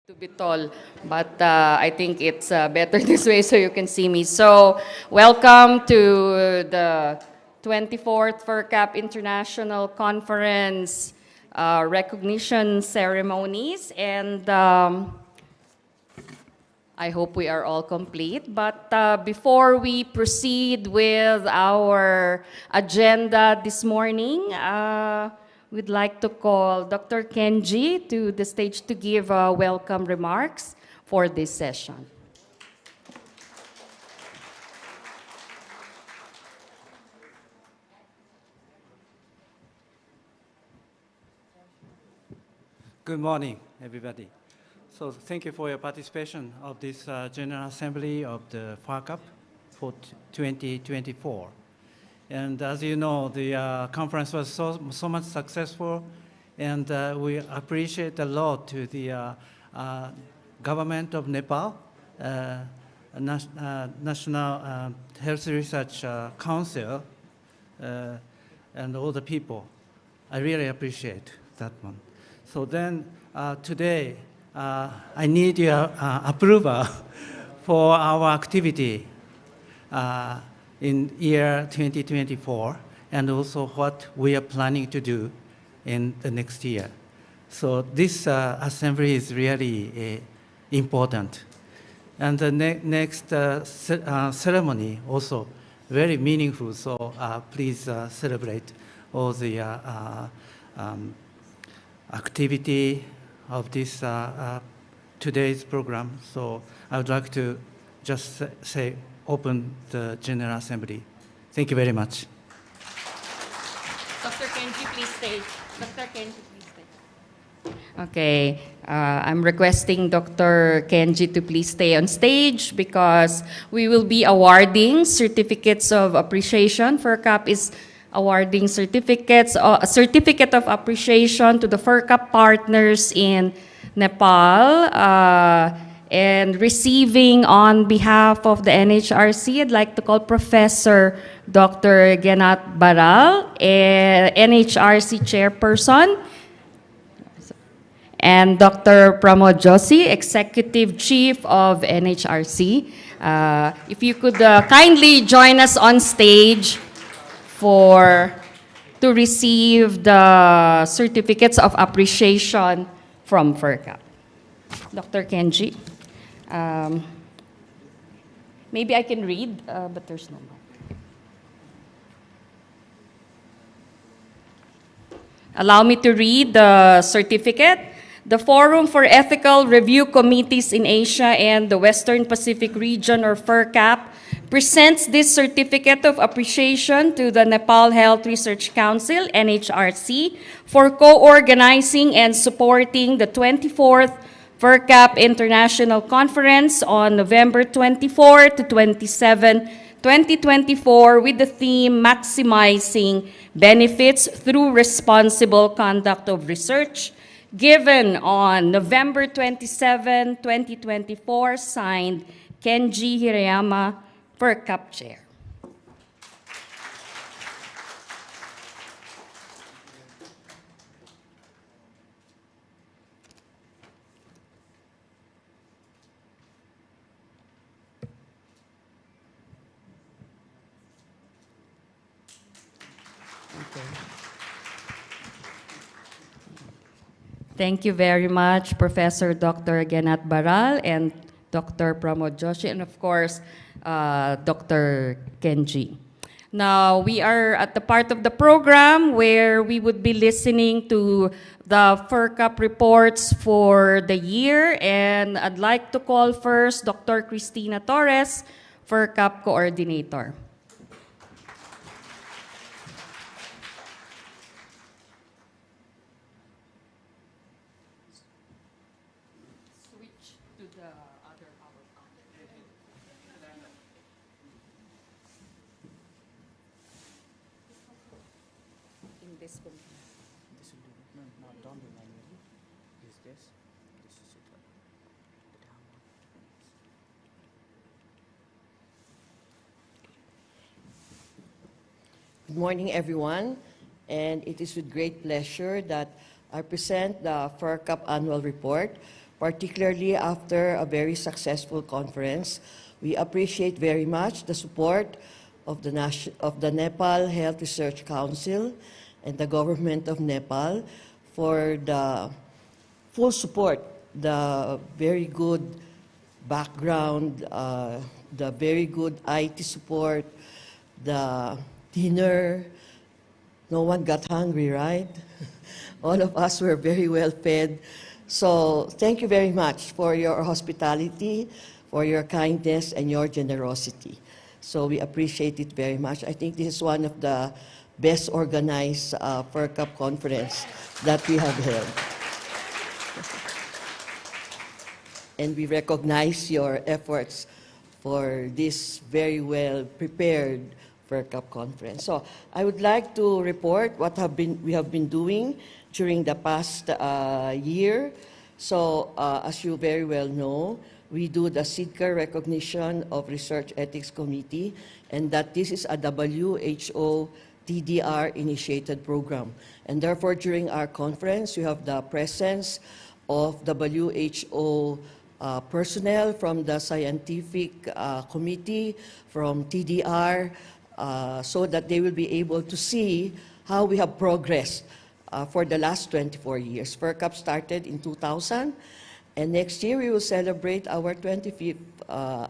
To be tall, but I think it's better this way so you can see me. So, welcome to the 24th FERCAP International Conference recognition ceremonies, and I hope we are all complete. But before we proceed with our agenda this morning, we'd like to call Dr. Kenji to the stage to give welcome remarks for this session. Good morning, everybody. So thank you for your participation of this General Assembly of the FERCAP for 2024. And as you know, the conference was so much successful, and we appreciate a lot to the government of Nepal, National Health Research Council, and all the people. I really appreciate that one. So then today, I need your approval for our activity in year 2024, and also what we are planning to do in the next year. So this assembly is really important. And the next ceremony also very meaningful, so please celebrate all the activity of this today's program. So I would like to just say, open the General Assembly. Thank you very much. Dr. Kenji, please stay. Dr. Kenji, please stay. Okay, I'm requesting Dr. Kenji to please stay on stage because we will be awarding certificates of appreciation. FERCAP is awarding certificates, a certificate of appreciation to the FERCAP partners in Nepal, and receiving on behalf of the NHRC, I'd like to call Professor Dr. Genat Baral, NHRC Chairperson, and Dr. Pramod Joshi, Executive Chief of NHRC. If you could kindly join us on stage to receive the certificates of appreciation from FERCAP. Dr. Kenji, maybe I can read, but there's no mic. Allow me to read the certificate. The Forum for Ethical Review Committees in Asia and the Western Pacific Region, or FERCAP, presents this certificate of appreciation to the Nepal Health Research Council, NHRC, for co-organizing and supporting the 24th FERCAP International Conference on November 24 to 27, 2024, with the theme Maximizing Benefits Through Responsible Conduct of Research, given on November 27, 2024, signed Kenji Hirayama, FERCAP Chair. Thank you very much, Professor Dr. Genat Baral and Dr. Pramod Joshi, and of course, Dr. Kenji. Now, we are at the part of the program where we would be listening to the FERCAP reports for the year, and I'd like to call first Dr. Cristina Torres, FERCAP Coordinator. Good morning, everyone, and it is with great pleasure that I present the FERCAP Annual Report, particularly after a very successful conference. We appreciate very much the support of the Nepal Health Research Council and the government of Nepal for the full support, the very good background, the very good IT support, the dinner. No one got hungry, right? All of us were very well fed. So thank you very much for your hospitality, for your kindness and your generosity. So we appreciate it very much. I think this is one of the best organized FERCAP conference that we have held. And we recognize your efforts for this very well prepared FERCAP conference. So I would like to report what we have been doing during the past year. So as you very well know, we do the SIDCA recognition of Research Ethics Committee, and that this is a WHO TDR-initiated program. And therefore, during our conference, you have the presence of WHO personnel from the scientific committee, from TDR, so that they will be able to see how we have progressed for the last 24 years. FERCAP started in 2000, and next year we will celebrate our 25th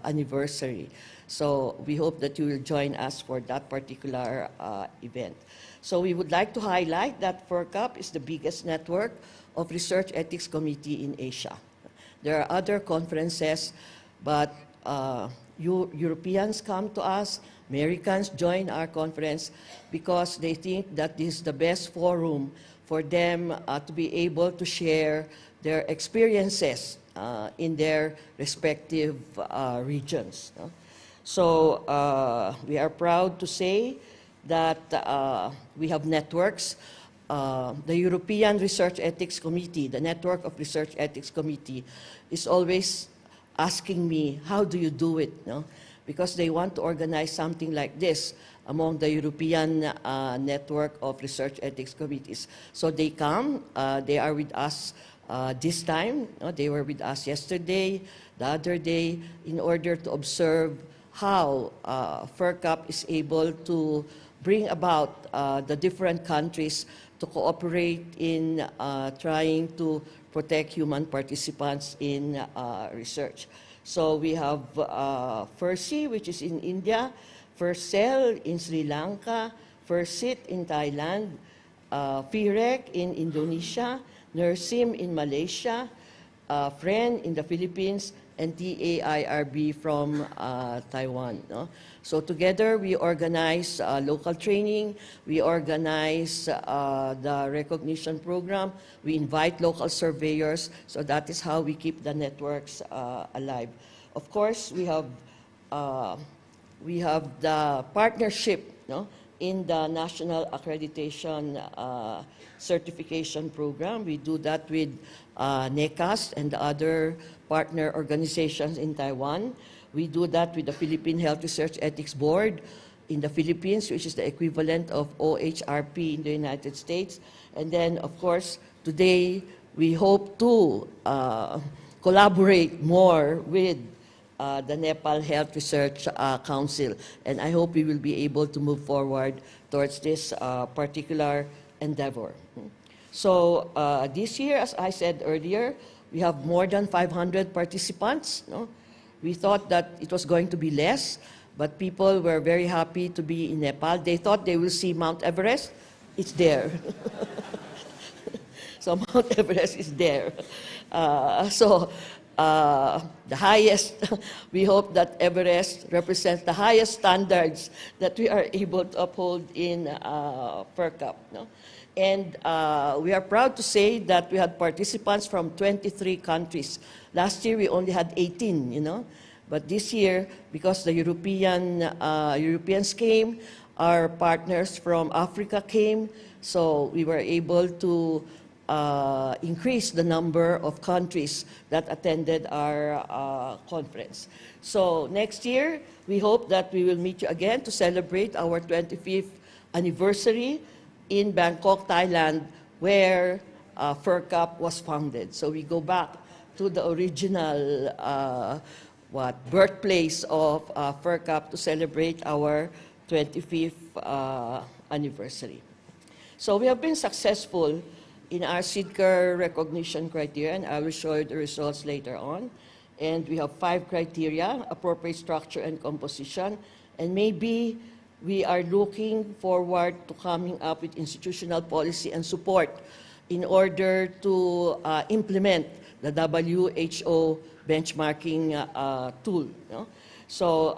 anniversary. So we hope that you will join us for that particular event. So we would like to highlight that FERCAP is the biggest network of research ethics committee in Asia. There are other conferences, but Europeans come to us, Americans join our conference because they think that this is the best forum for them to be able to share their experiences in their respective regions. So we are proud to say that we have networks. The European Research Ethics Committee, the Network of Research Ethics Committee, is always asking me, how do you do it? No? Because they want to organize something like this among the European Network of Research Ethics Committees. So they come, they are with us this time. They were with us yesterday, the other day, in order to observe how FERCAP is able to bring about the different countries to cooperate in trying to protect human participants in research. So we have FERCI, which is in India, FERCEL in Sri Lanka, FERCIT in Thailand, FIREC in Indonesia, NERSIM in Malaysia, FREN in the Philippines, and TAIRB from Taiwan. No? So together we organize local training, we organize the recognition program, we invite local surveyors, so that is how we keep the networks alive. Of course, we have the partnership, no, in the National Accreditation Certification Program. We do that with NECAS and the other partner organizations in Taiwan. We do that with the Philippine Health Research Ethics Board in the Philippines, which is the equivalent of OHRP in the United States. And then, of course, today we hope to collaborate more with the Nepal Health Research Council. And I hope we will be able to move forward towards this particular endeavor. So this year, as I said earlier, we have more than 500 participants. No? We thought that it was going to be less, but people were very happy to be in Nepal. They thought they will see Mount Everest. It's there. So Mount Everest is there. The highest, we hope that Everest represents the highest standards that we are able to uphold in FERCAP. No? And we are proud to say that we had participants from 23 countries. Last year we only had 18, you know. But this year, because the Europeans came, our partners from Africa came, so we were able to increase the number of countries that attended our conference. So next year, we hope that we will meet you again to celebrate our 25th anniversary in Bangkok, Thailand, where FERCAP was founded. So we go back to the original birthplace of FERCAP to celebrate our 25th anniversary. So we have been successful in our SIDCAR recognition criteria, and I will show you the results later on. And we have 5 criteria: appropriate structure and composition, and maybe we are looking forward to coming up with institutional policy and support in order to implement the WHO benchmarking tool. So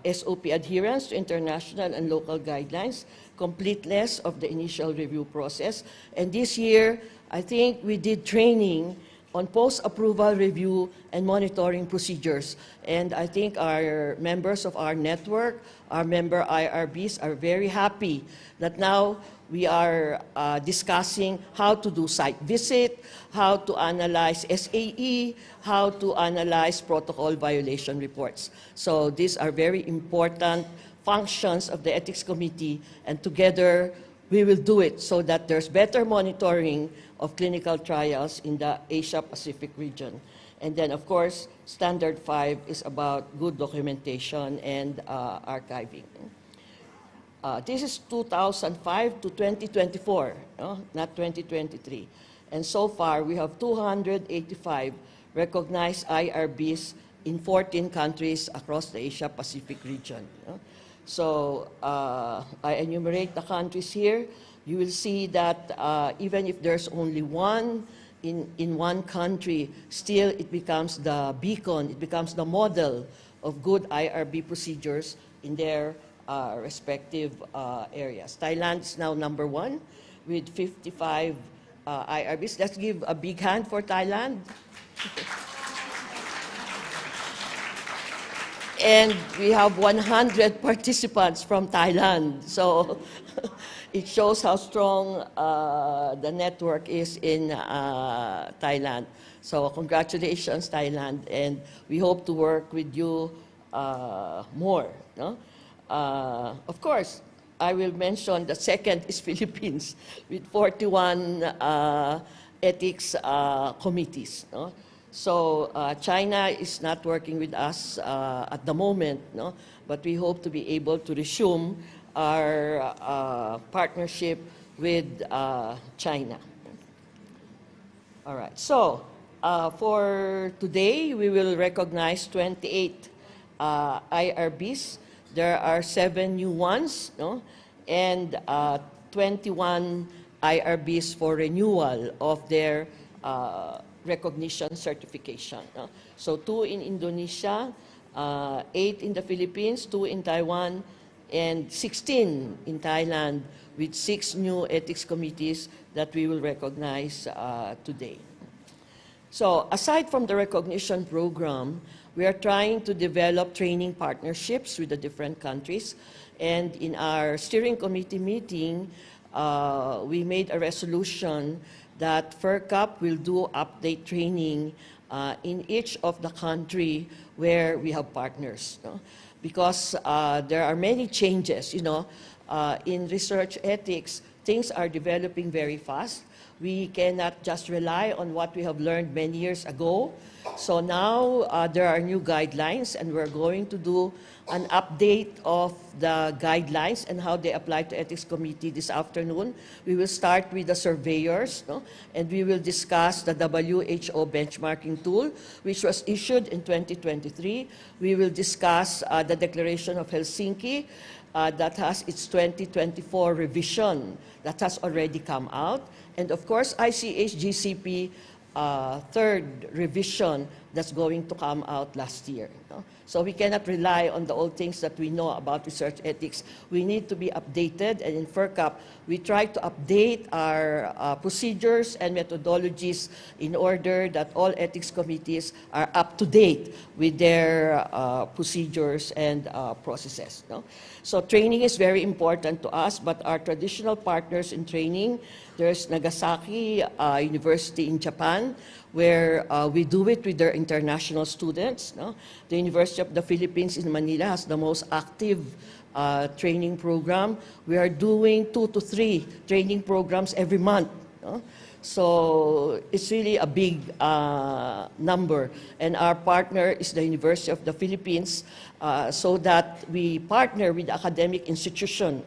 SOP adherence to international and local guidelines, completeness of the initial review process. And this year, I think we did training on post-approval review and monitoring procedures. And I think our members of our network, our member IRBs, are very happy that now we are discussing how to do site visit, how to analyze SAE, how to analyze protocol violation reports. So these are very important functions of the Ethics Committee, and together we will do it so that there's better monitoring of clinical trials in the Asia-Pacific region. And then, of course, Standard 5 is about good documentation and archiving. This is 2005 to 2024, not 2023. And so far, we have 285 recognized IRBs in 14 countries across the Asia-Pacific region. So I enumerate the countries here. You will see that even if there's only one in one country, still it becomes the beacon, it becomes the model of good IRB procedures in their respective areas. Thailand is now #1 with 55 IRBs. Let's give a big hand for Thailand. And we have 100 participants from Thailand. So it shows how strong the network is in Thailand. So congratulations, Thailand, and we hope to work with you more. Of course, I will mention the second is Philippines with 41 ethics committees. So China is not working with us at the moment, but we hope to be able to resume our partnership with China. All right, so for today, we will recognize 28 IRBs. There are 7 new ones, and 21 IRBs for renewal of their recognition certification. So 2 in Indonesia, 8 in the Philippines, 2 in Taiwan, and 16 in Thailand, with 6 new ethics committees that we will recognize today. So aside from the recognition program, we are trying to develop training partnerships with the different countries. And in our steering committee meeting, we made a resolution that FERCAP will do update training in each of the country where we have partners. Because there are many changes, in research ethics, things are developing very fast. We cannot just rely on what we have learned many years ago. So now there are new guidelines, and we're going to do an update of the guidelines and how they apply to Ethics Committee this afternoon. We will start with the surveyors, and we will discuss the WHO benchmarking tool, which was issued in 2023. We will discuss the Declaration of Helsinki that has its 2024 revision that has already come out. And of course, ICH GCP third revision that's going to come out last year. So we cannot rely on the old things that we know about research ethics. We need to be updated, and in FERCAP, we try to update our procedures and methodologies in order that all ethics committees are up to date with their procedures and processes. So training is very important to us, but our traditional partners in training, there's Nagasaki University in Japan, where we do it with their international students. The University of the Philippines in Manila has the most active training program. We are doing 2 to 3 training programs every month. So it's really a big number. And our partner is the University of the Philippines, so that we partner with academic institution,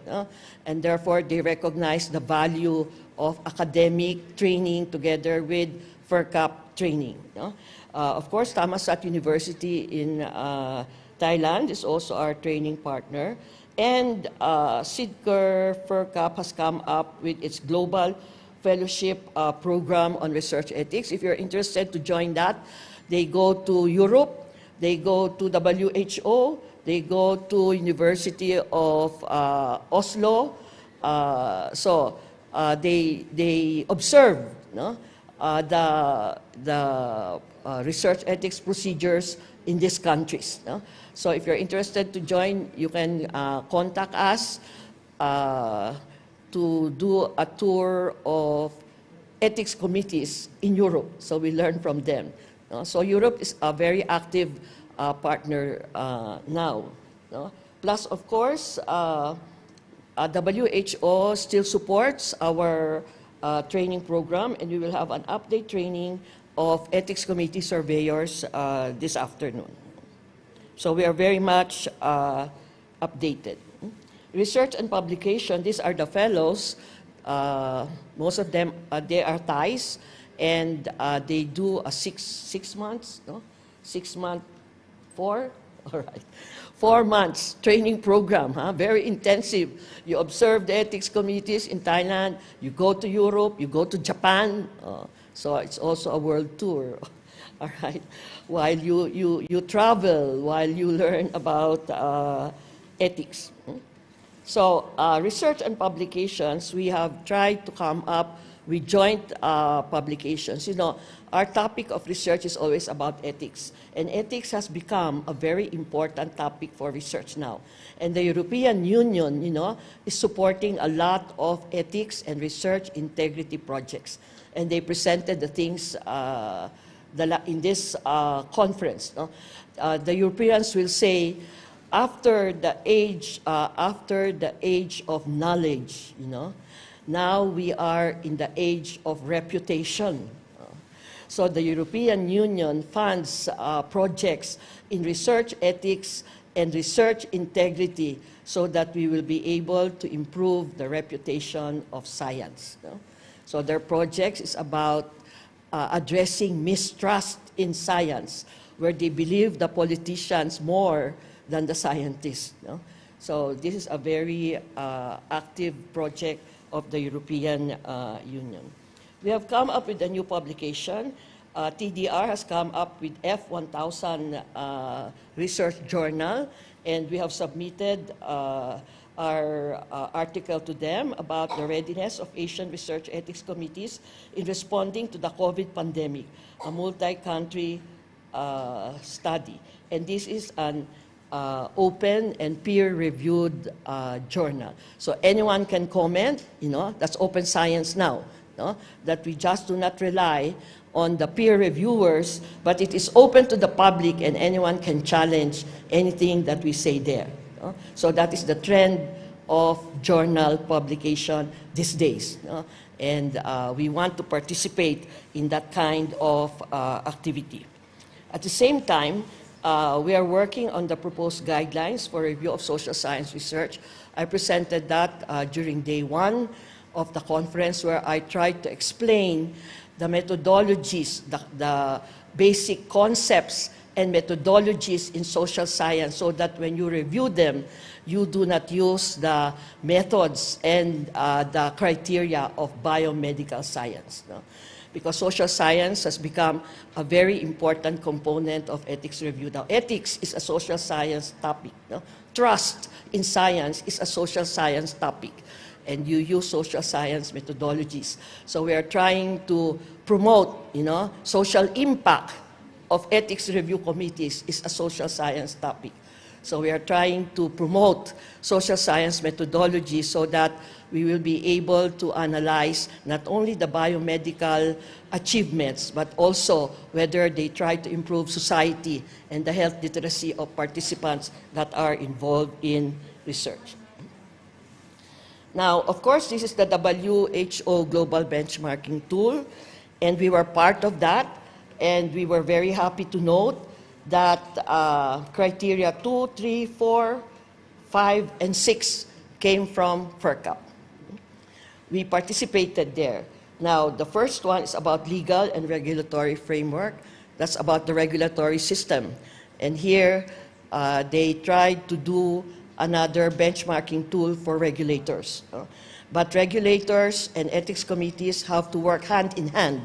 and therefore they recognize the value of academic training together with FERCAP training. Of course, Thammasat University in Thailand is also our training partner. And SIDCR FERCAP has come up with its global fellowship program on research ethics. If you're interested to join that, they go to Europe, they go to WHO, they go to University of Oslo. They observe the research ethics procedures in these countries. So if you're interested to join, you can contact us to do a tour of ethics committees in Europe, so we learn from them. So Europe is a very active partner now. Plus, of course, WHO still supports our training program, and we will have an update training of ethics committee surveyors this afternoon. So we are very much updated. Research and publication, these are the fellows. Most of them, they are Thais, and they do a 6 months, no? 6 month, 4? All right. 4 months training program, very intensive. You observe the ethics committees in Thailand, you go to Europe, you go to Japan, so it's also a world tour, all right? While you travel, while you learn about ethics. So research and publications, we have tried to come up with joint publications. You know, our topic of research is always about ethics, and ethics has become a very important topic for research now. And the European Union, you know, is supporting a lot of ethics and research integrity projects. And they presented the things in this conference. No? The Europeans will say, after the age of knowledge, you know, now we are in the age of reputation. So the European Union funds projects in research ethics and research integrity so that we will be able to improve the reputation of science. No? So their projects is about addressing mistrust in science, where they believe the politicians more than the scientists. No? So this is a very active project of the European Union. We have come up with a new publication. TDR has come up with F1000 research journal, and we have submitted our article to them about the readiness of Asian research ethics committees in responding to the COVID pandemic, a multi-country study. And this is an open and peer-reviewed journal. So anyone can comment, you know, that's open science now, no? That we just do not rely on the peer reviewers, but it is open to the public and anyone can challenge anything that we say there. No? So that is the trend of journal publication these days. No? And we want to participate in that kind of activity. At the same time, we are working on the proposed guidelines for review of social science research. I presented that during day 1 of the conference, where I tried to explain the methodologies, the basic concepts and methodologies in social science, so that when you review them, you do not use the methods and the criteria of biomedical science. No? Because social science has become a very important component of ethics review. Now, ethics is a social science topic. No? Trust in science is a social science topic, and you use social science methodologies. So we are trying to promote, you know, social impact of ethics review committees is a social science topic. So we are trying to promote social science methodology so that we will be able to analyze not only the biomedical achievements, but also whether they try to improve society and the health literacy of participants that are involved in research. Now, of course, this is the WHO Global Benchmarking Tool, and we were part of that, and we were very happy to note that criteria 2, 3, 4, 5, and 6 came from FERCAP. We participated there. Now, the first one is about legal and regulatory framework. That's about the regulatory system. And here, they tried to do another benchmarking tool for regulators. But regulators and ethics committees have to work hand in hand.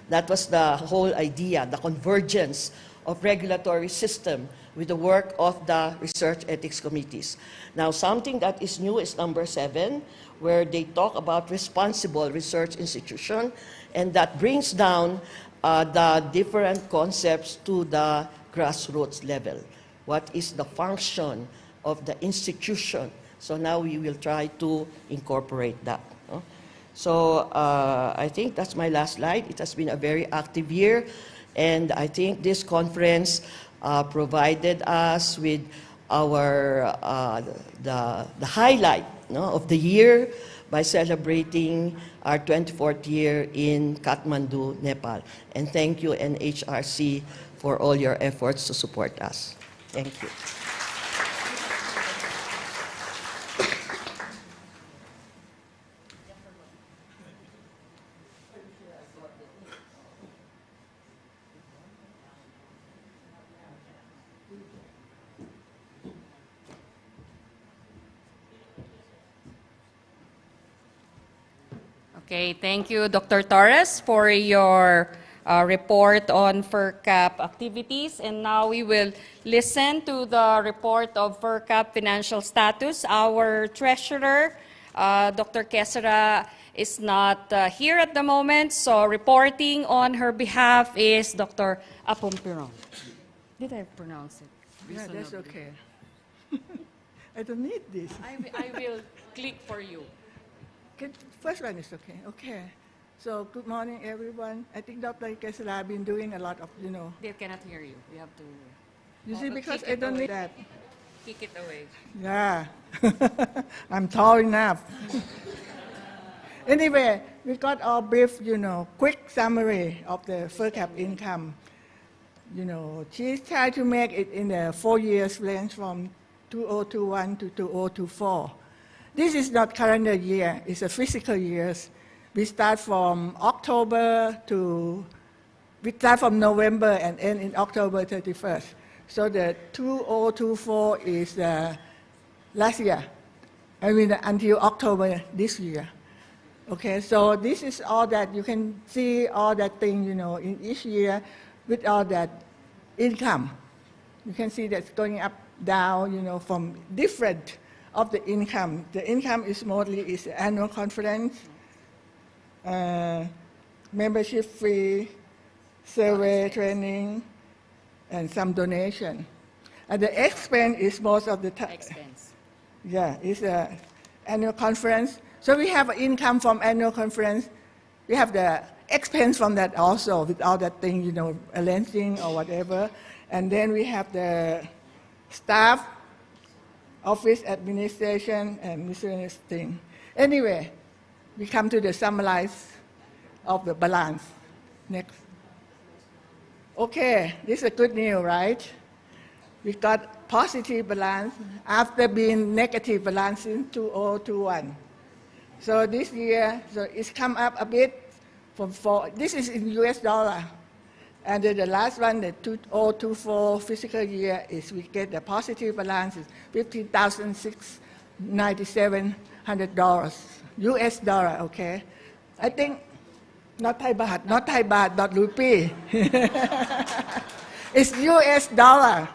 That was the whole idea, the convergence of regulatory system with the work of the research ethics committees. Now, something that is new is number 7, where they talk about responsible research institution, and that brings down the different concepts to the grassroots level. What is the function of the institution? So now we will try to incorporate that. So I think that's my last slide. It has been a very active year, and I think this conference provided us with our the highlight of the year by celebrating our 24th year in Kathmandu, Nepal. And thank you, NHRC, for all your efforts to support us. Thank you. Okay, thank you, Dr. Torres, for your report on FERCAP activities. And now we will listen to the report of FERCAP financial status. Our treasurer, Dr. Quesera, is not here at the moment, so reporting on her behalf is Dr. Apompiron. Did I pronounce it? Yeah, that's okay. I don't need this. I will click for you. Okay, first one is okay. Okay. So good morning, everyone. I think Dr. Quesera been doing a lot of, They cannot hear you. You have to. You see, because kick I it don't away. need that. Kick it away. Yeah. I'm tall enough. Anyway, we got our brief, quick summary of the FERCAP income. She's trying to make it in the 4 years range from 2021 to 2024. This is not calendar year, it's a fiscal years. We start from November and end in October 31st. So the 2024 is last year, until October this year. Okay, so this is all that you can see, all that thing, in each year with all that income. You can see that's going up, down, from different of the income. The income is mostly annual conference, membership fee, survey, training, and some donation. And the expense is most of the time. Expense. Yeah, it's an annual conference. So we have income from annual conference. We have the expense from that also with all that thing, arranging or whatever. And then we have the staff, office administration, and miscellaneous thing. Anyway, we come to the summarize of the balance. Next. Okay, this is good news, right? We got positive balance after being negative balance in 2021. So this year, it's come up a bit from this is in US dollar. And then the last one, the 2024 fiscal year, is we get the positive balance is $15,697 US dollar, okay? I think, not Thai baht, not rupee. It's US dollar.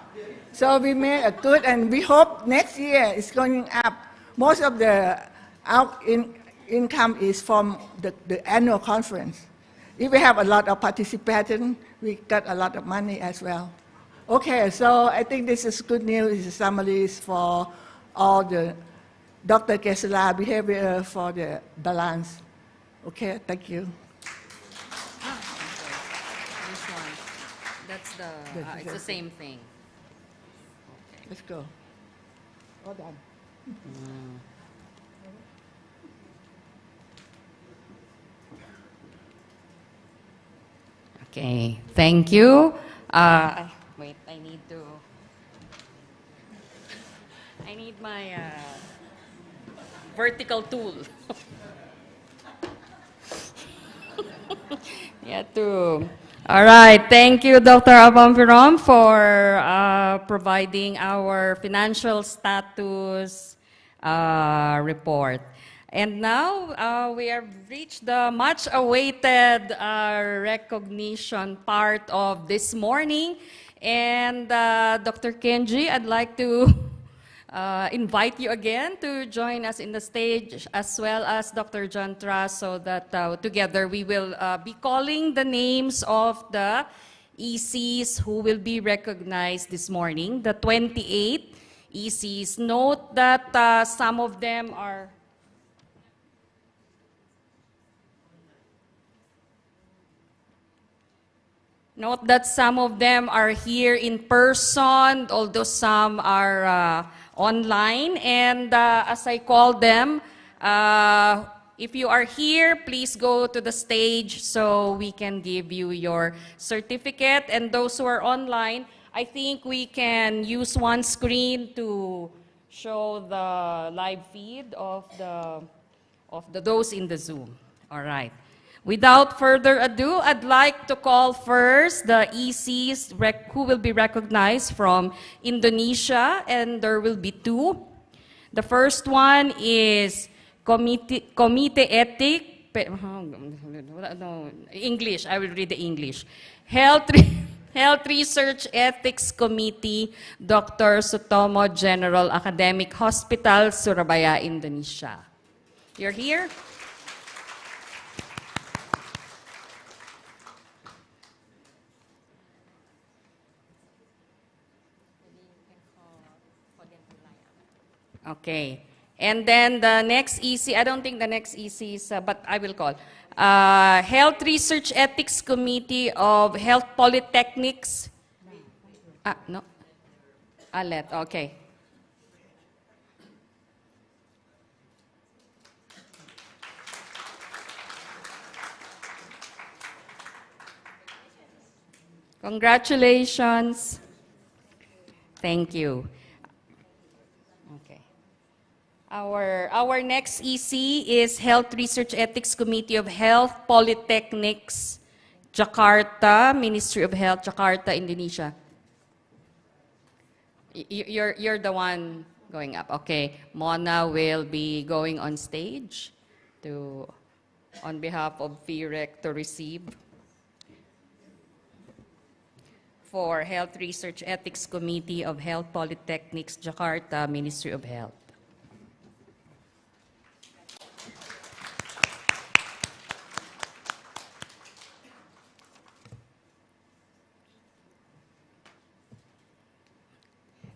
So we made a good, and we hope next year it's going up. Most of the income is from the annual conference. If we have a lot of participants, we got a lot of money as well. Okay, so I think this is good news. It's summaries for all the Dr. Quesera behavior for the balance. Okay, thank you. This one. That's it's the same thing. Let's go. All done. Okay, thank you. Wait, I need my vertical tool. Yeah, too. All right. Thank you, Dr. Abamviram, for providing our financial status report. And now we have reached the much-awaited recognition part of this morning. And Dr. Kenji, I'd like to invite you again to join us in the stage, as well as Dr. Jantra, so that together we will be calling the names of the ECs who will be recognized this morning, the 28 ECs. Note that some of them are here in person, although some are online. And as I call them, if you are here, please go to the stage so we can give you your certificate. And those who are online, I think we can use one screen to show the live feed of those in the Zoom. All right. Without further ado, I'd like to call first the ECs who will be recognized from Indonesia, and there will be two. The first one is Comite Etik, English, I will read the English. Health Research Ethics Committee, Dr. Sutomo General Academic Hospital, Surabaya, Indonesia. You're here? Okay. And then the next EC, I don't think the next EC is, but I will call. Health Research Ethics Committee of Health Polytechnics. No. Alet, okay. Congratulations. Thank you. Our next EC is Health Research Ethics Committee of Health Polytechnics, Jakarta, Ministry of Health, Jakarta, Indonesia. You're the one going up. Okay. Mona will be going on stage on behalf of FEREC to receive for Health Research Ethics Committee of Health Polytechnics, Jakarta, Ministry of Health.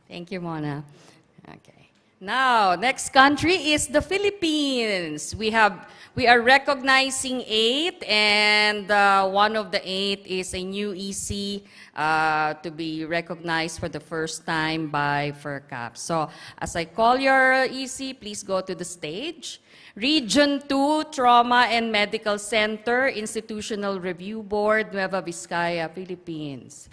Thank you, Mona. Okay. Now, next country is the Philippines. We are recognizing 8, and one of the 8 is a new EC to be recognized for the first time by FERCAP. So, as I call your EC, please go to the stage. Region 2 Trauma and Medical Center, Institutional Review Board, Nueva Vizcaya, Philippines.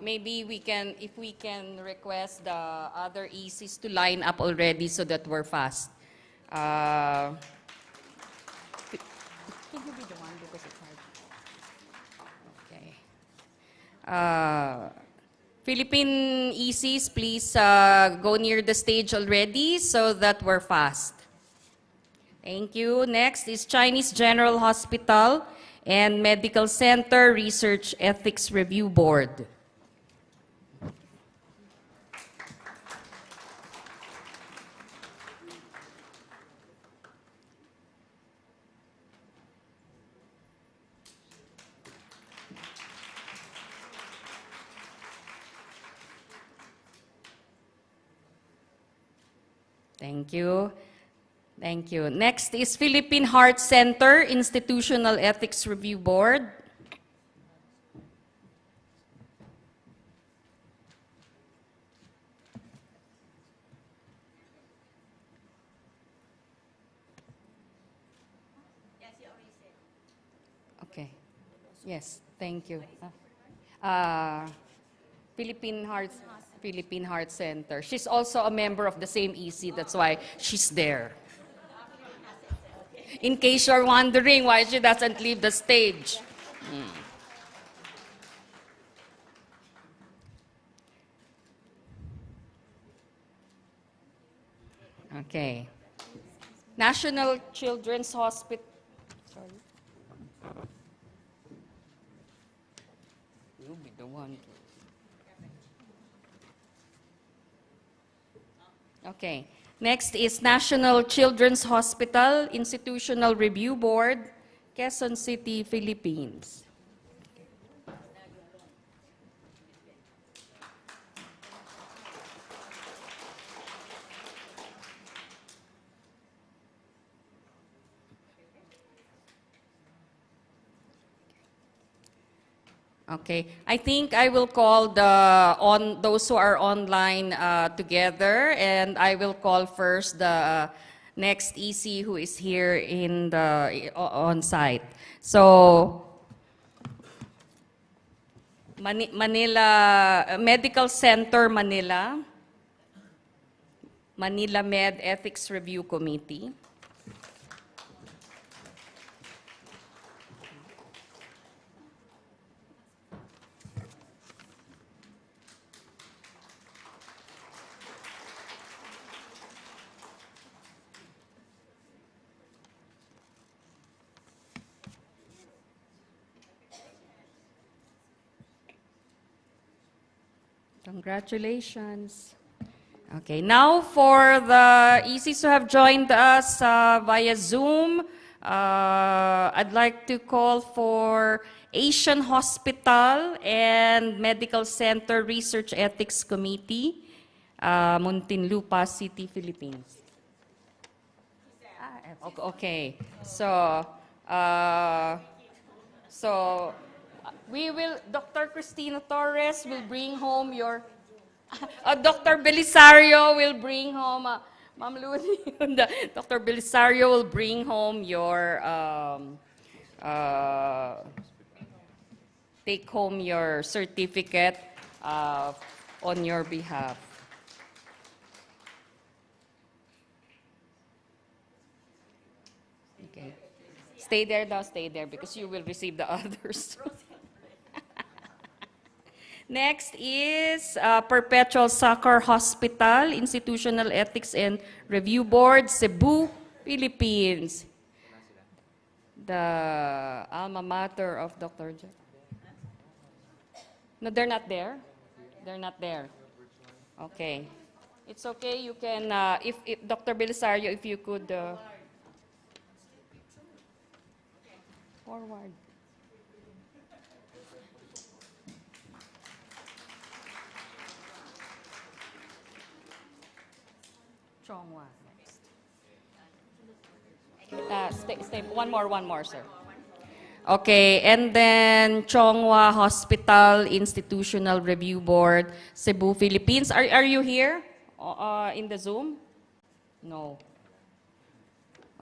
Maybe if we can request the other ECs to line up already so that we're fast. Can you be the one because it's hard? Okay. Philippine ECs, please go near the stage already so that we're fast. Thank you. Next is Chinese General Hospital and Medical Center Research Ethics Review Board. Thank you. Thank you. Next is Philippine Heart Center Institutional Ethics Review Board. Yes, thank you. Philippine Heart Center. She's also a member of the same EC, that's why she's there. In case you're wondering why she doesn't leave the stage. Okay. National Children's Hospital. Sorry. You'll be the one. Okay. Next is National Children's Hospital Institutional Review Board, Quezon City, Philippines. Okay, I think I will call those who are online together, and I will call first the next EC who is here in the on site. So Manila Medical Center, Manila Med Ethics Review Committee. Congratulations. Okay, now for the ECs who have joined us via Zoom, I'd like to call for Asian Hospital and Medical Center Research Ethics Committee, Muntinlupa City, Philippines. Okay, so we will, Dr. Cristina Torres will bring home your, Dr. Belisario will bring home, Ma'am Luni, Dr. Belisario will bring home your, take home your certificate on your behalf. Okay. Stay there now, stay there, because you will receive the others. Next is Perpetual Soccer Hospital, Institutional Ethics and Review Board, Cebu, Philippines. The alma mater of Dr. J. No, they're not there. They're not there. Okay. It's okay, you can, if Dr. Belisario, if you could, forward. Chongwa next. Stay, one more, sir. Okay, and then Chongwa Hospital Institutional Review Board, Cebu, Philippines. Are you here in the Zoom? No.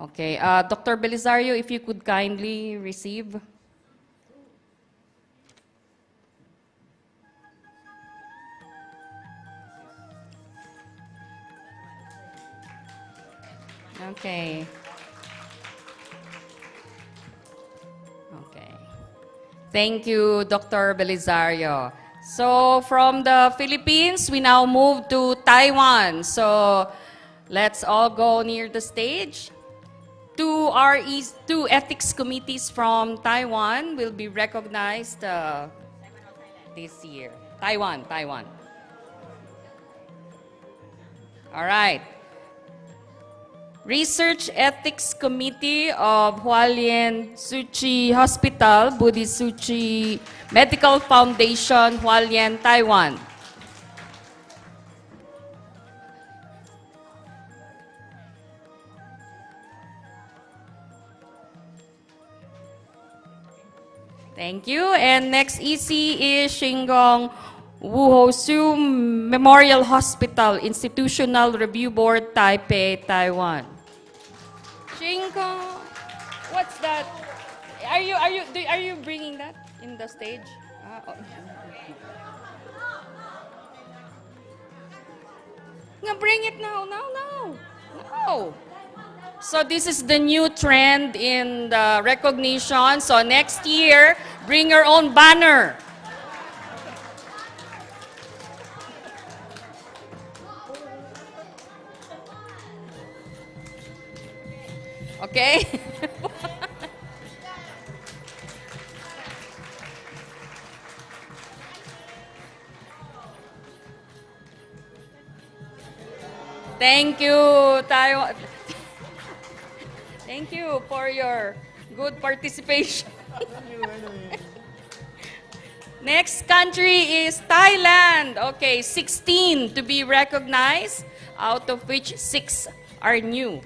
Okay, Dr. Belisario, if you could kindly receive. Okay. Okay. Thank you, Dr. Belisario. So from the Philippines, we now move to Taiwan. So let's all go near the stage. Two ethics committees from Taiwan will be recognized this year. Taiwan. All right. Research Ethics Committee of Hualien Tsuchi Hospital, Buddhist Tsuchi Medical Foundation, Hualien, Taiwan. Thank you. And next EC is Shingong Wuhosu Memorial Hospital, Institutional Review Board, Taipei, Taiwan. Shingong, what's that? Are you bringing that? in the stage? Oh. Nga, bring it now. No. So this is the new trend in the recognition. So next year, bring your own banner. Okay? Thank you, Tayo. Thank you for your good participation. Next country is Thailand. Okay, 16 to be recognized, out of which 6 are new.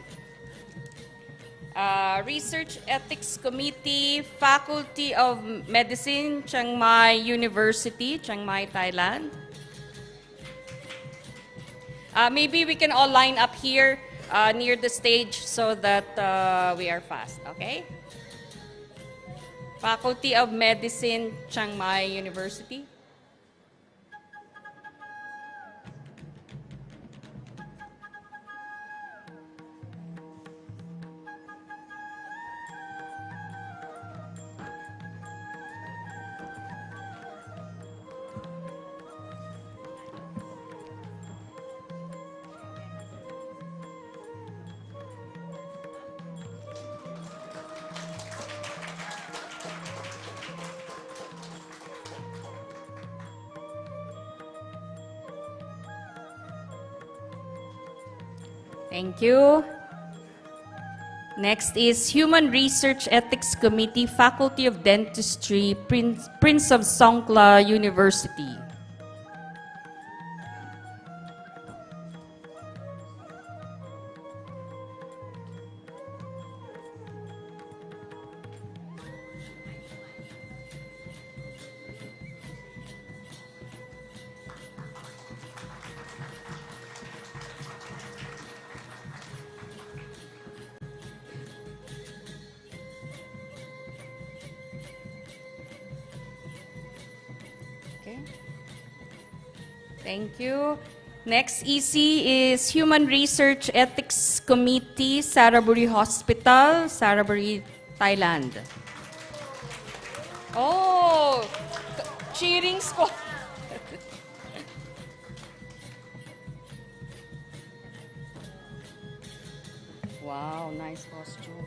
Research Ethics Committee, Faculty of Medicine, Chiang Mai University, Chiang Mai, Thailand. Maybe we can all line up here near the stage so that we are fast, okay? Faculty of Medicine, Chiang Mai University. Thank you. Next is Human Research Ethics Committee, Faculty of Dentistry, Prince of Songkla University. Okay. Thank you. Next EC is Human Research Ethics Committee, Saraburi Hospital, Saraburi, Thailand. Oh, cheering squad. Wow, nice costume.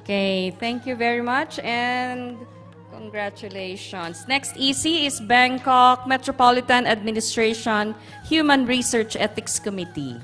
Okay, thank you very much and congratulations. Next EC is Bangkok Metropolitan Administration Human Research Ethics Committee.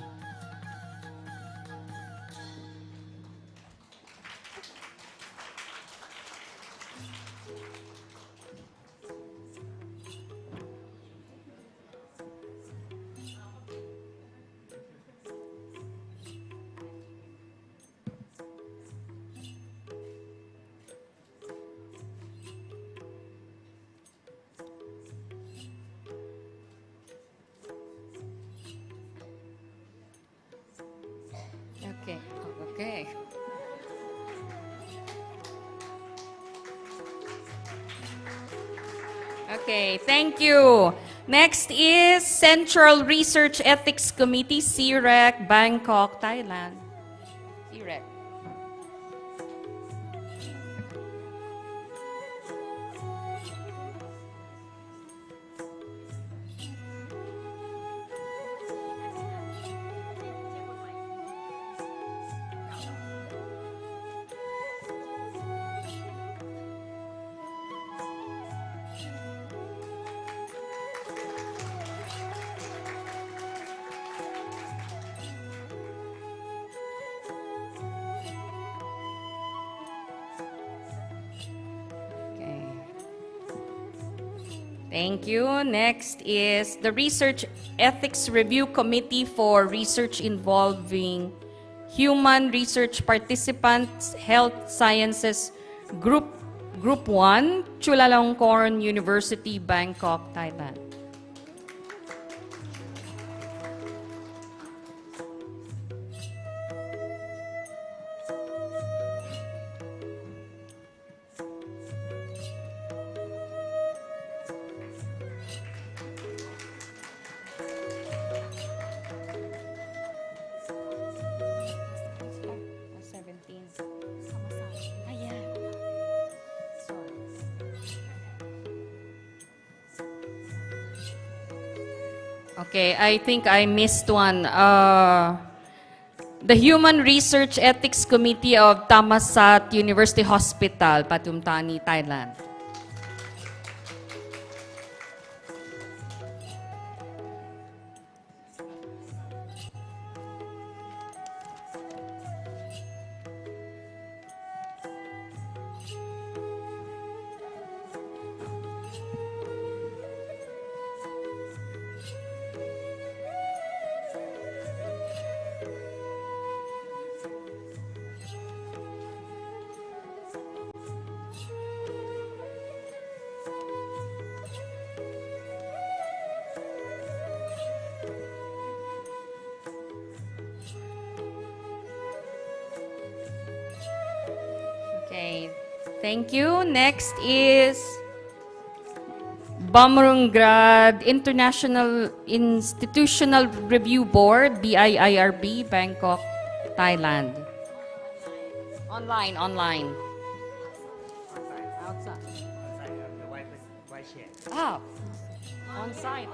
Okay, okay. Okay, thank you. Next is Central Research Ethics Committee, CREC, Bangkok, Thailand. CREC. Thank you. Next is the Research Ethics Review Committee for research involving human research participants, health sciences group Group 1, Chulalongkorn University, Bangkok, Thailand. Okay, I think I missed one. The Human Research Ethics Committee of Thammasat University Hospital, Pathum Thani, Thailand. Okay, thank you. Next is Bumrungrad International Institutional Review Board, BIIRB, Bangkok, Thailand. Online. Outside. Ah, on-site.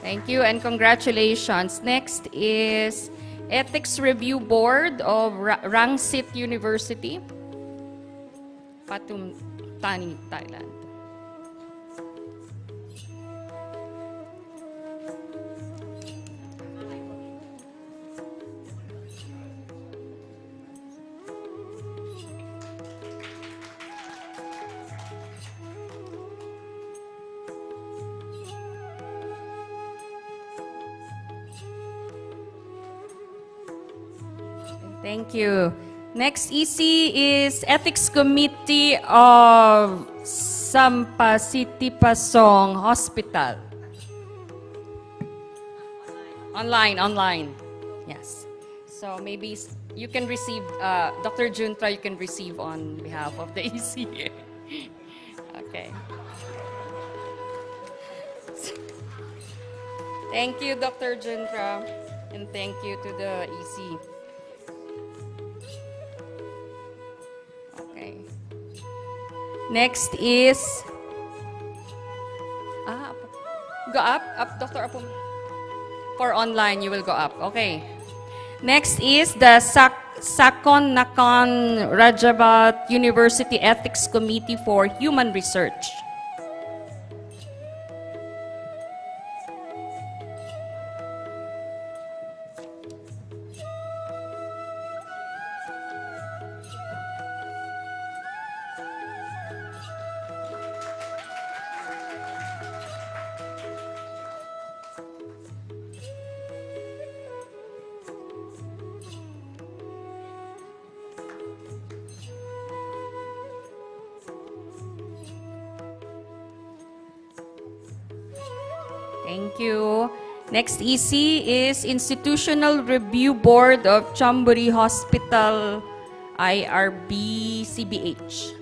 Thank you, and congratulations. Next is Ethics Review Board of Rangsit University, Pathum Thani, Thailand. Thank you. Next EC is Ethics Committee of Sampasitipasong Hospital. Online. Yes. So maybe you can receive, Dr. Juntra, you can receive on behalf of the EC. Okay. Thank you, Dr. Juntra, and thank you to the EC. Okay. Next is go up, Dr. Apum. For online, you will go up. Okay. Next is the Sakon Nakhon Rajabat University Ethics Committee for Human Research. Thank you. Next EC is Institutional Review Board of Chamburi Hospital, IRB, CBH.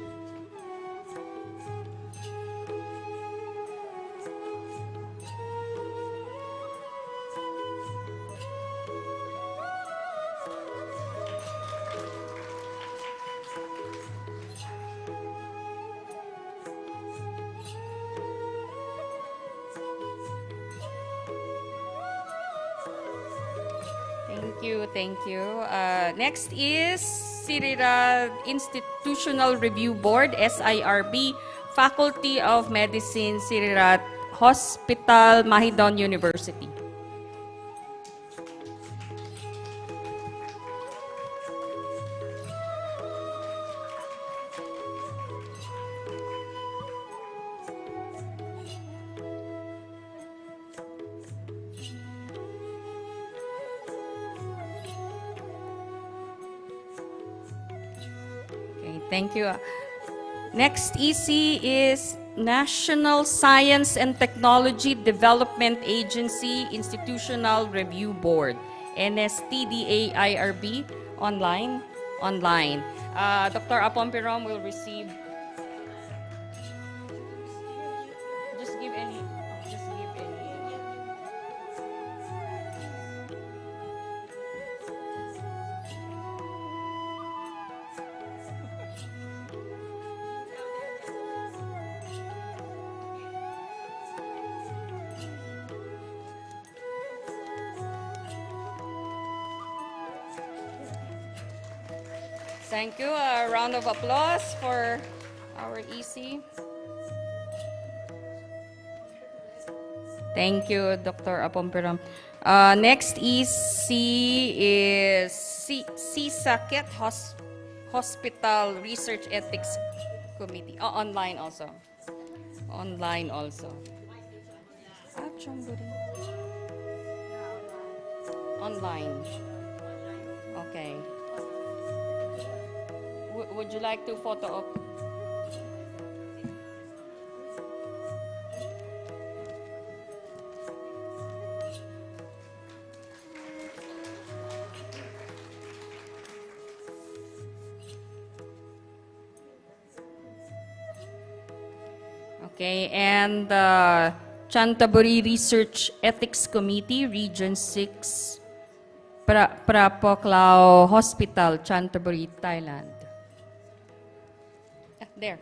Thank you. Next is Sirirad Institutional Review Board, SIRB, Faculty of Medicine, Sirirad Hospital, Mahidol University. Okay, thank you. Next EC is National Science and Technology Development Agency Institutional Review Board, NSTDAIRB, online. Dr. Apompirom will receive. Just give any. Thank you. A round of applause for our EC. Thank you, Dr. Apompiram. Next EC is CSACET Hospital Research Ethics Committee. Oh, online also. Online also. Online. Okay. Would you like to photo op? Okay, and the Chantaburi Research Ethics Committee, Region 6, Prapoklao Hospital, Chantaburi, Thailand. There.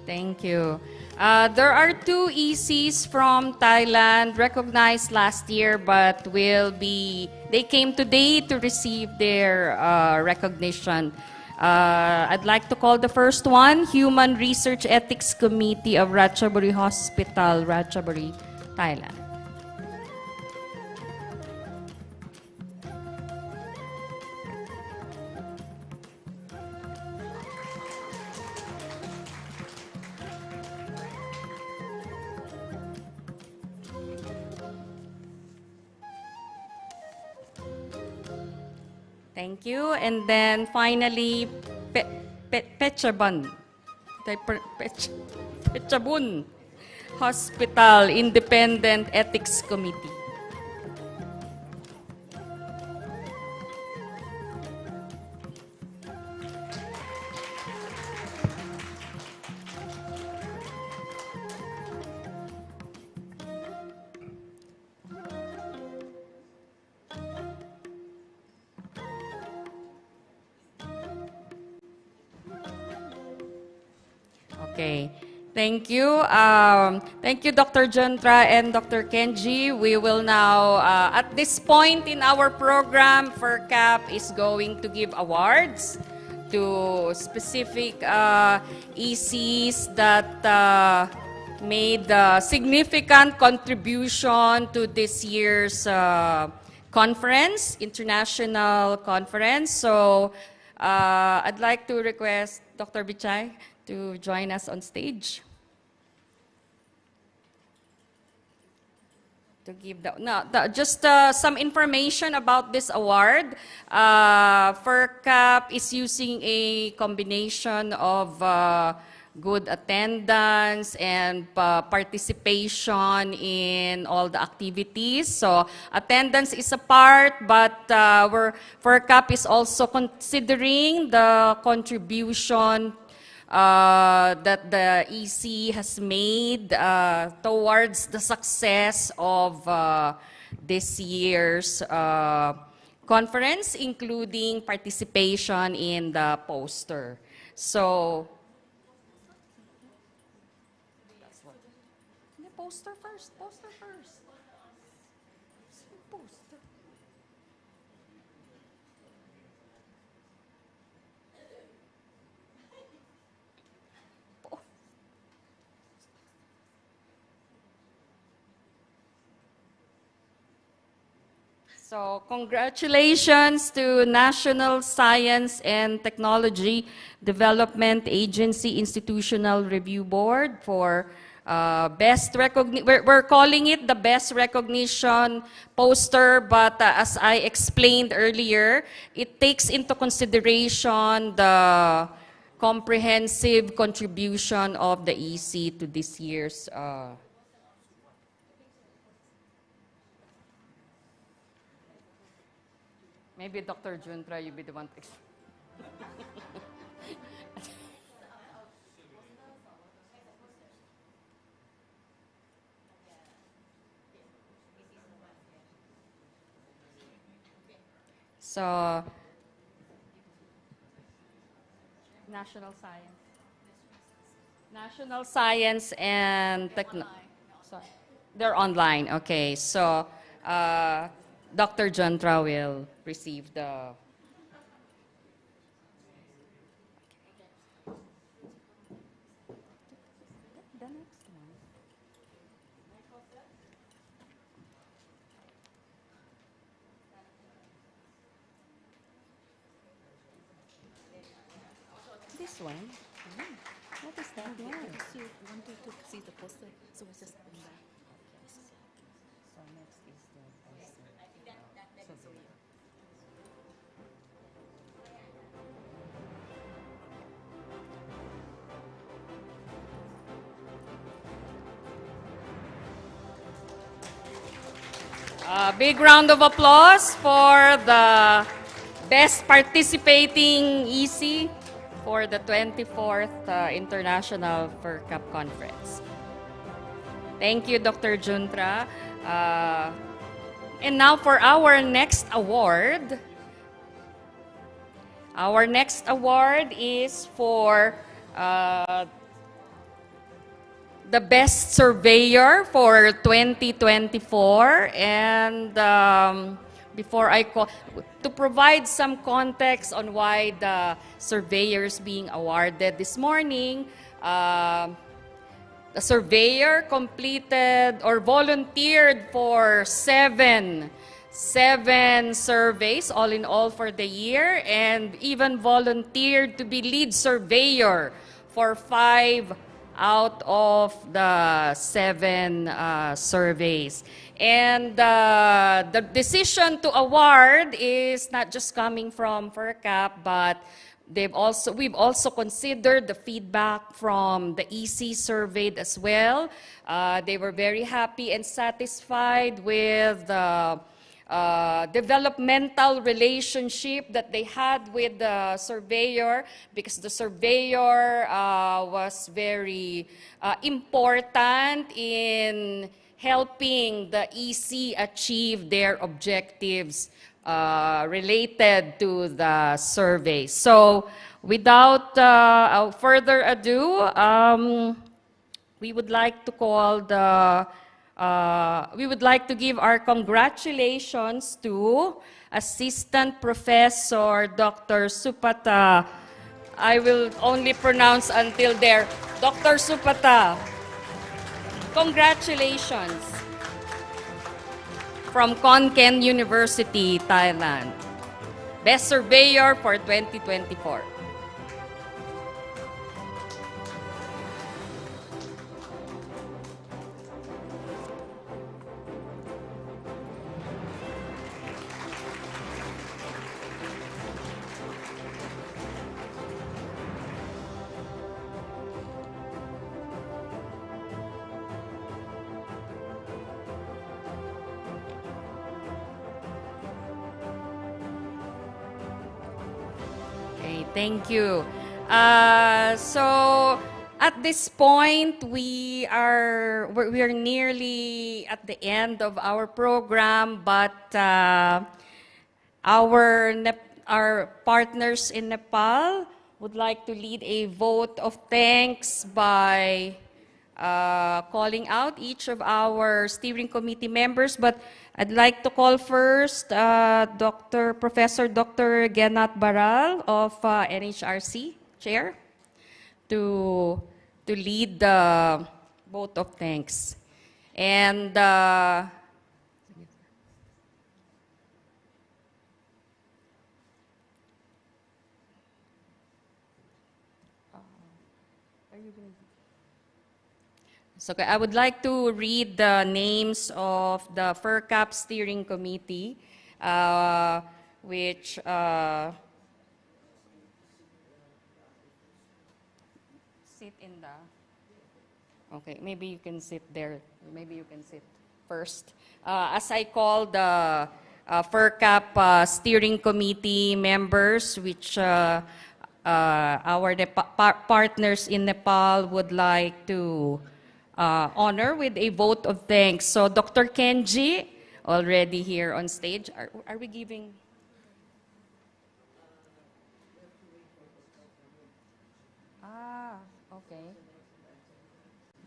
Thank you. There are two ECs from Thailand recognized last year, but they came today to receive their recognition. I'd like to call the first one, Human Research Ethics Committee of Ratchaburi Hospital, Ratchaburi, Thailand. Thank you. And then finally, Pechabun Hospital Independent Ethics Committee. Okay, thank you. Thank you, Dr. Jantra and Dr. Kenji. We will now, at this point in our program, FERCAP is going to give awards to specific ECs that made a significant contribution to this year's conference, international conference. So I'd like to request Dr. Bichay to join us on stage. To give just some information about this award. FERCAP is using a combination of good attendance and participation in all the activities. So attendance is a part, but FERCAP is also considering the contribution that the EC has made towards the success of this year's conference, including participation in the poster. So, the poster first, poster first. Poster. So, congratulations to National Science and Technology Development Agency Institutional Review Board for best recognition. We're calling it the best recognition poster, but as I explained earlier, it takes into consideration the comprehensive contribution of the EC to this year's maybe Dr. Juntra, you be the one to explain. So, National Science and Technology. They're online, okay. So, Dr. Juntra will receive the... The next one. This one? What is that one? You wanted to see the poster, so it's just in there. So next is the poster. A big round of applause for the best participating EC for the 24th International FERCAP Conference. Thank you, Dr. Juntra. And now for our next award. Our next award is for the best surveyor for 2024. And before I call, to provide some context on why the surveyor is being awarded this morning, the surveyor completed or volunteered for seven surveys, all in all for the year, and even volunteered to be lead surveyor for 5 out of the 7 surveys. And the decision to award is not just coming from FERCAP, but we've also considered the feedback from the EC surveyed as well. They were very happy and satisfied with the developmental relationship that they had with the surveyor, because the surveyor was very important in helping the EC achieve their objectives related to the survey. So without further ado, we would like to call the we would like to give our congratulations to Assistant Professor Dr. Supata. I will only pronounce until there. Dr. Supata, congratulations from Khon Kaen University, Thailand. Best Surveyor for 2024. Thank you. So at this point, we are nearly at the end of our program, but our partners in Nepal would like to lead a vote of thanks by calling out each of our steering committee members, but I'd like to call first Professor Dr. Genat Baral of NHRC, Chair, to lead the vote of thanks. And so I would like to read the names of the FERCAP Steering Committee, which sit in the... Okay, maybe you can sit there. Maybe you can sit first. As I call the FERCAP Steering Committee members, which our partners in Nepal would like to honor with a vote of thanks. So Dr. Kenji, already here on stage. Are we giving? Okay.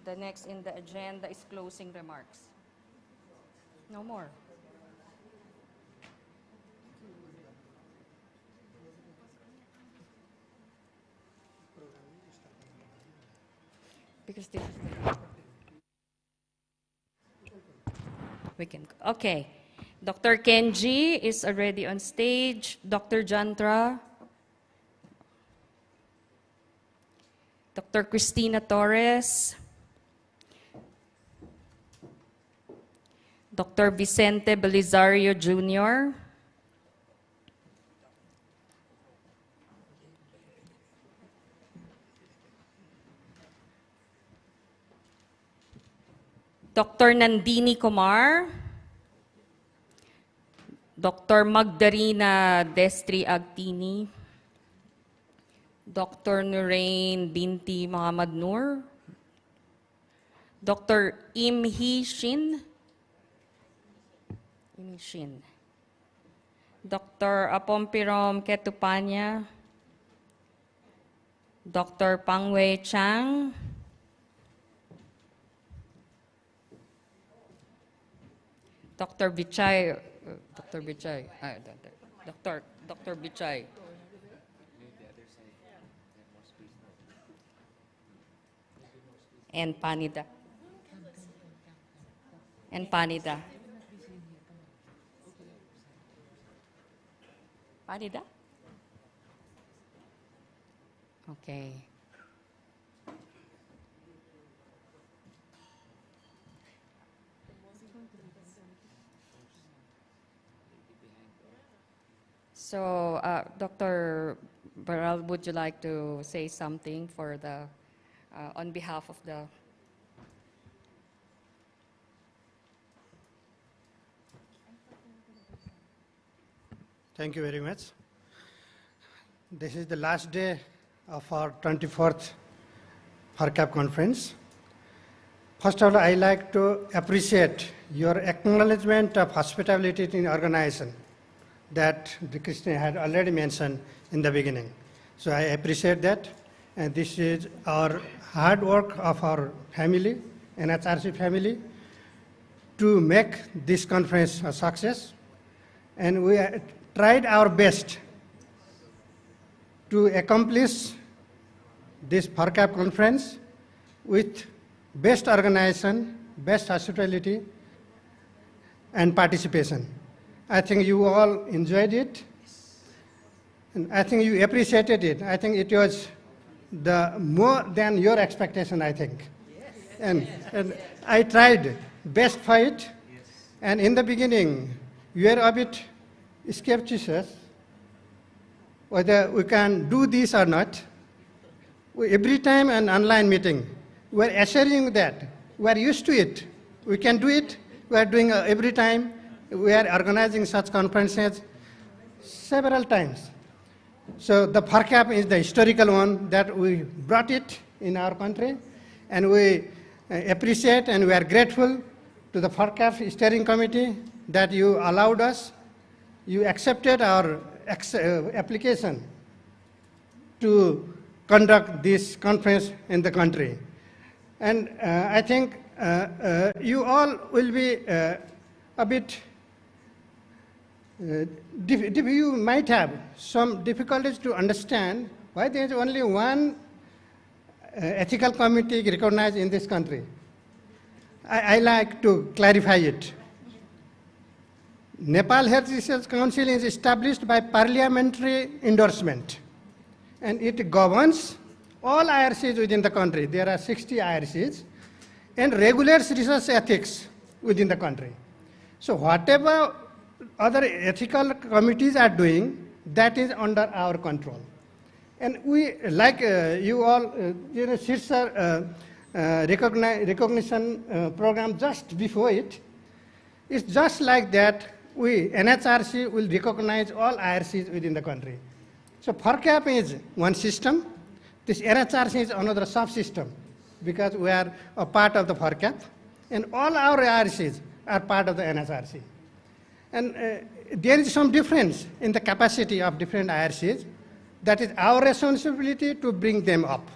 The next in the agenda is closing remarks. No more. Because this is we can, okay. Dr. Kenji is already on stage. Dr. Jantra. Dr. Cristina Torres. Dr. Vicente Belisario Jr. Dr. Nandini Kumar, Dr. Magdarina Destri Agtini, Dr. Nurain Binti Muhammad Noor, Dr. Imhi Shin, Dr. Apompirom Ketupanya, Dr. Pangwei Chang, Dr. Bichai, Dr. Bichai, Dr. Bichai. And Panida. And Panida. Panida? Okay. So, Dr. Baral, would you like to say something for the, on behalf of the... Thank you very much. This is the last day of our 24th FERCAP conference. First of all, I like to appreciate your acknowledgement of hospitality in organization that Christine had already mentioned in the beginning. So I appreciate that. And this is our hard work of our family, NHRC family, to make this conference a success. And we tried our best to accomplish this FERCAP conference with best organization, best hospitality, and participation. I think you all enjoyed it, and I think you appreciated it. I think it was the more than your expectation, I think. Yes. And I tried best for it, and in the beginning, we were a bit skeptical whether we can do this or not. Every time an online meeting, we're assuring that we're used to it. We can do it. We're doing every time. We are organizing such conferences several times. So the FERCAP is the historical one that we brought it in our country, and we appreciate and we are grateful to the FERCAP steering committee that you allowed us you accepted our application to conduct this conference in the country. And I think you all will be a bit, you might have some difficulties to understand why there is only one ethical committee recognized in this country. I like to clarify it. Nepal Health Research Council is established by parliamentary endorsement, and it governs all IRCs within the country. There are 60 IRCs, and regulates research ethics within the country. So whatever other ethical committees are doing, that is under our control. And we, like you all, Sirsa recognition program just before it, it's just like that we, NHRC, will recognize all IRCs within the country. So FERCAP is one system. This NHRC is another subsystem, because we are a part of the FERCAP, and all our IRCs are part of the NHRC. And there is some difference in the capacity of different IRCs. That is our responsibility to bring them up.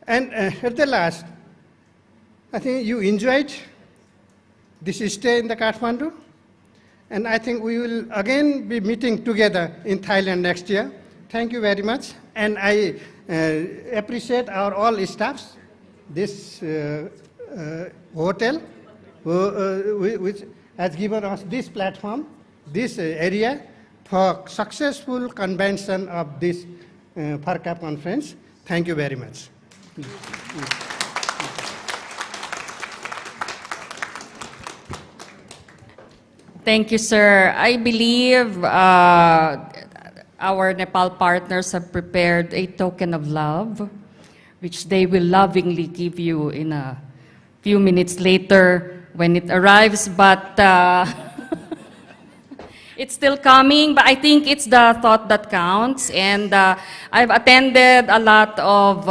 And at the last, I think you enjoyed this stay in the Kathmandu, and I think we will again be meeting together in Thailand next year. Thank you very much, and I appreciate our all staffs, this hotel, which has given us this platform, this area, for successful convention of this FERCAP conference. Thank you very much. Thank you, sir. I believe our Nepal partners have prepared a token of love, which they will lovingly give you in a few minutes later when it arrives, but it's still coming, but I think it's the thought that counts. And I've attended a lot of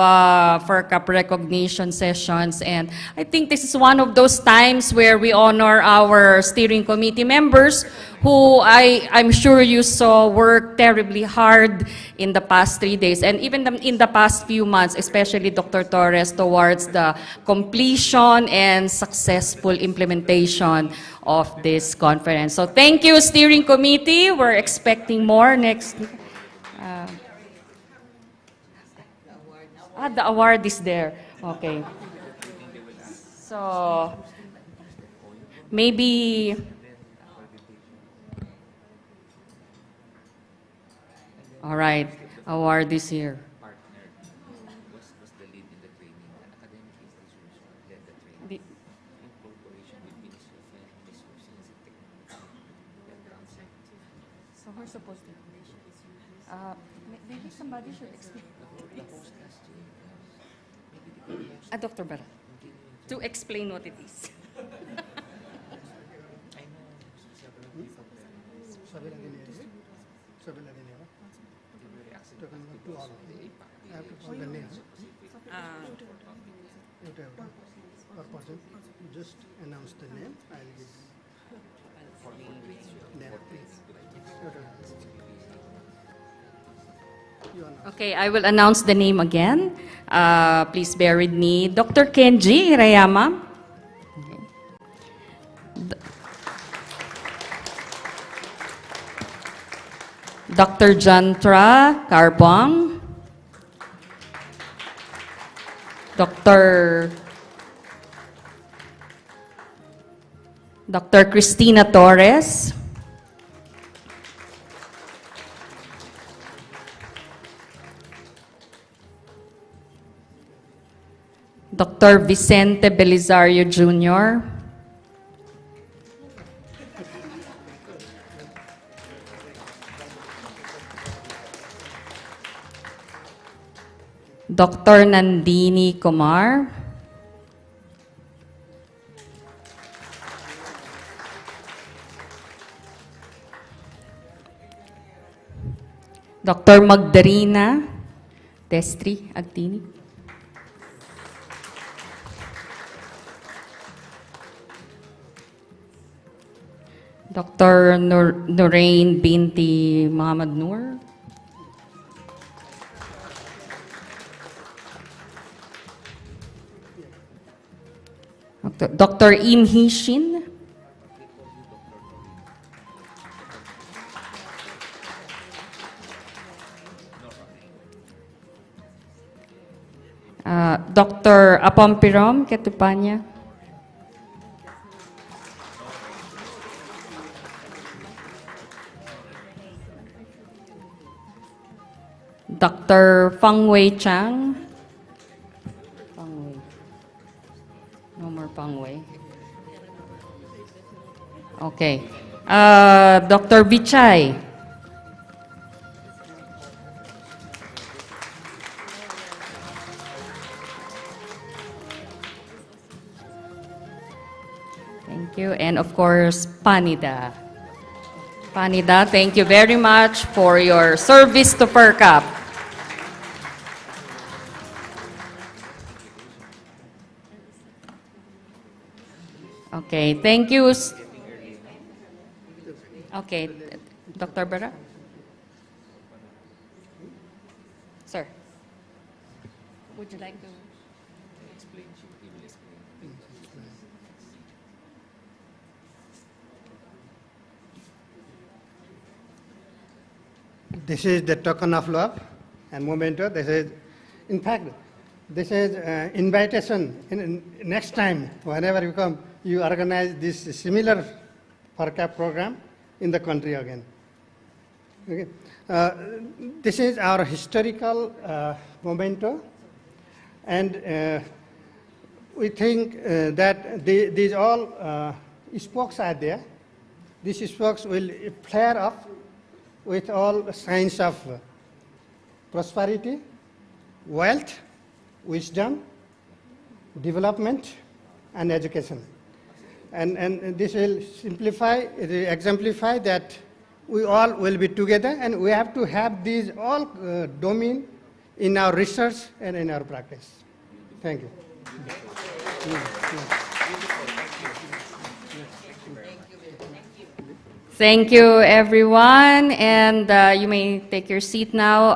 FERCAP recognition sessions, and I think this is one of those times where we honor our steering committee members who I'm sure you saw work terribly hard in the past 3 days, and even in the past few months, especially Dr. Torres, towards the completion and successful implementation of this conference. So thank you, steering committee. We're expecting more next. The award is there. Okay. So maybe. All right, award is here. So we're supposed to. Maybe somebody should explain. Dr. Bara, to explain what it is. Just announce the name. I'll give name, please. Okay, I will announce the name again. Please bear with me. Dr. Kenji Hirayama. Dr. Jantra Carbong. Dr. Cristina Torres. Dr. Vicente Belisario Jr. Dr. Nandini Kumar. Dr. Magdalena Destri Agtini. Dr. Norain binti Muhammad Noor. Dr. Im Hee Shin. Dr. Apampirom Ketupanya. Dr. Fang Wei Chang. Fang Wei. No more Fang Wei. Okay. Dr. Vichai. Thank you. And of course, Panida. Panida, thank you very much for your service to FERCAP. Okay, thank you. Okay, Dr. Bara? Sir, would you like to explain? This is the token of love and memento. This is, in fact, this is invitation. Next time, whenever you come, you organize this similar FERCAP program in the country again. Okay. This is our historical memento, and we think that these all spokes are there. These spokes will flare up with all signs of prosperity, wealth, wisdom, development, and education. And this will simplify, exemplify that we all will be together, and we have to have these all domain in our research and in our practice. Thank you. Thank you, everyone, and you may take your seat now.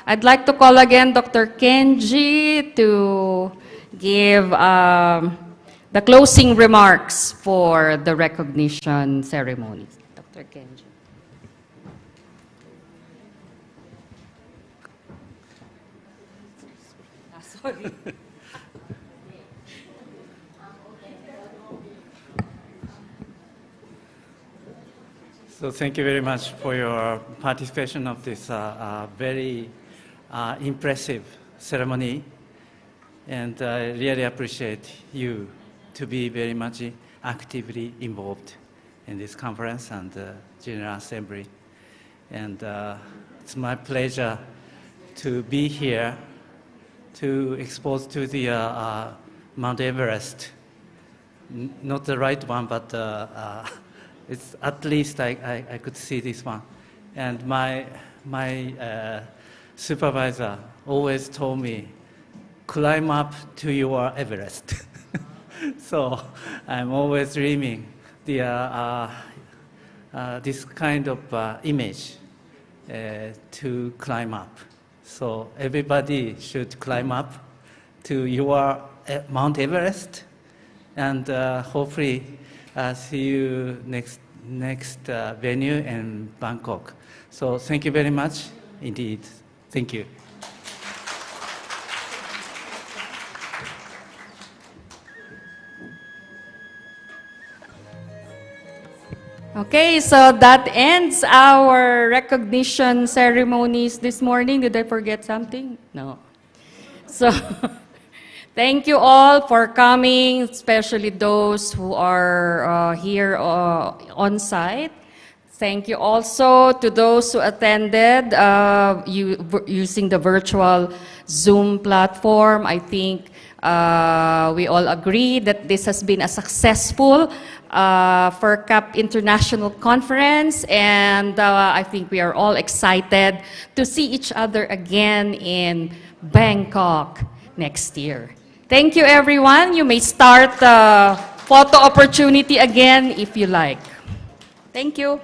I'd like to call again Dr. Kenji to give the closing remarks for the recognition ceremony. Dr. Kenji. Sorry. So thank you very much for your participation of this very impressive ceremony, and I really appreciate you to be very much actively involved in this conference and General Assembly. And it's my pleasure to be here to expose to the Mount Everest. Not the right one, but it's at least I could see this one. And my supervisor always told me, climb up to your Everest. So I'm always dreaming the, this kind of image to climb up. So everybody should climb up to your Mount Everest, and hopefully see you next venue in Bangkok. So thank you very much indeed. Thank you. Okay, so that ends our recognition ceremonies this morning. Did I forget something? No. So, thank you all for coming, especially those who are here on site. Thank you also to those who attended using the virtual Zoom platform. I think we all agree that this has been a successful FERCAP International Conference, and I think we are all excited to see each other again in Bangkok next year. Thank you, everyone. You may start the photo opportunity again if you like. Thank you.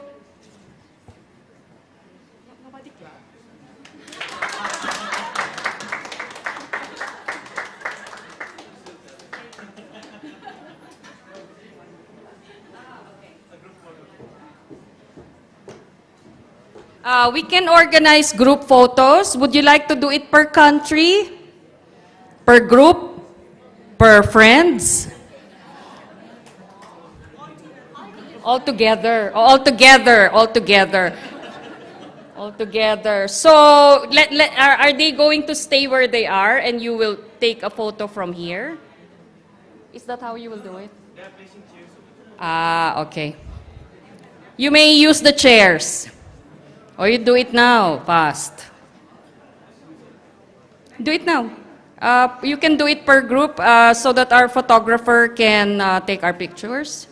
We can organize group photos. Would you like to do it per country? Per group? Per friends? All together. All together. All together. All together. So, are they going to stay where they are and you will take a photo from here? Is that how you will do it? Ah, okay. You may use the chairs. Or you do it now, fast. Do it now. You can do it per group so that our photographer can take our pictures.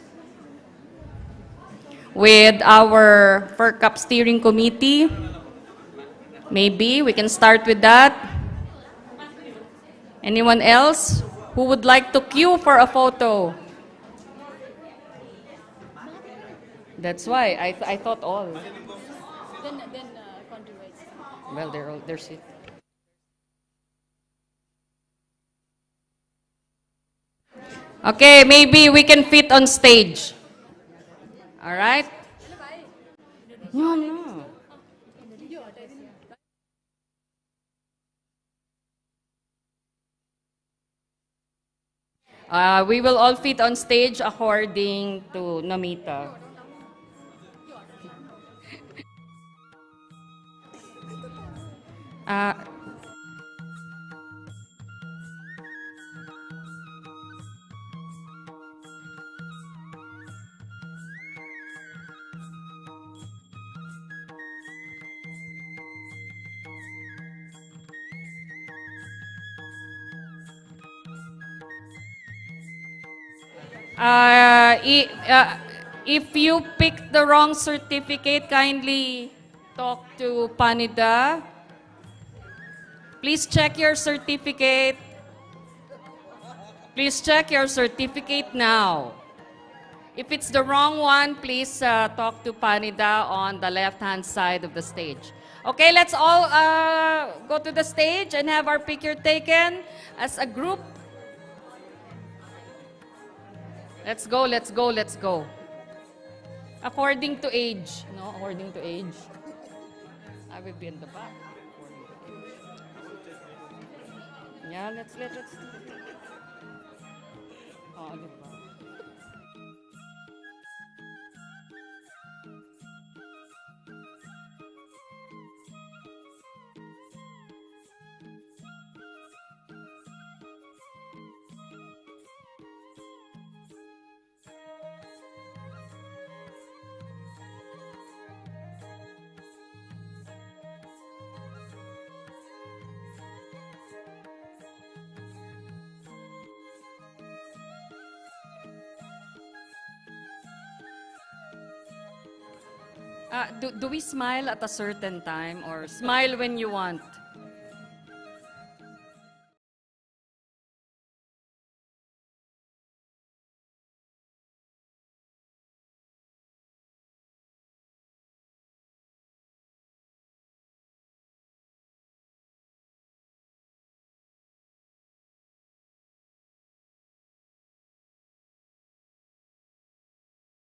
With our FERCAP steering committee, maybe we can start with that. Anyone else who would like to queue for a photo? That's why I thought all. Then country wise. Well, they're sit. Okay, maybe we can fit on stage. All right? No, no. We will all fit on stage according to Namita. Uh, if you picked the wrong certificate, kindly talk to Panida. Please check your certificate. Please check your certificate now. If it's the wrong one, please talk to Panida on the left-hand side of the stage. Okay, let's all go to the stage and have our picture taken as a group. Let's go, let's go, let's go. According to age. No, according to age. I will be in the back. Yeah, let's. Oh, diba? Do we smile at a certain time or smile when you want?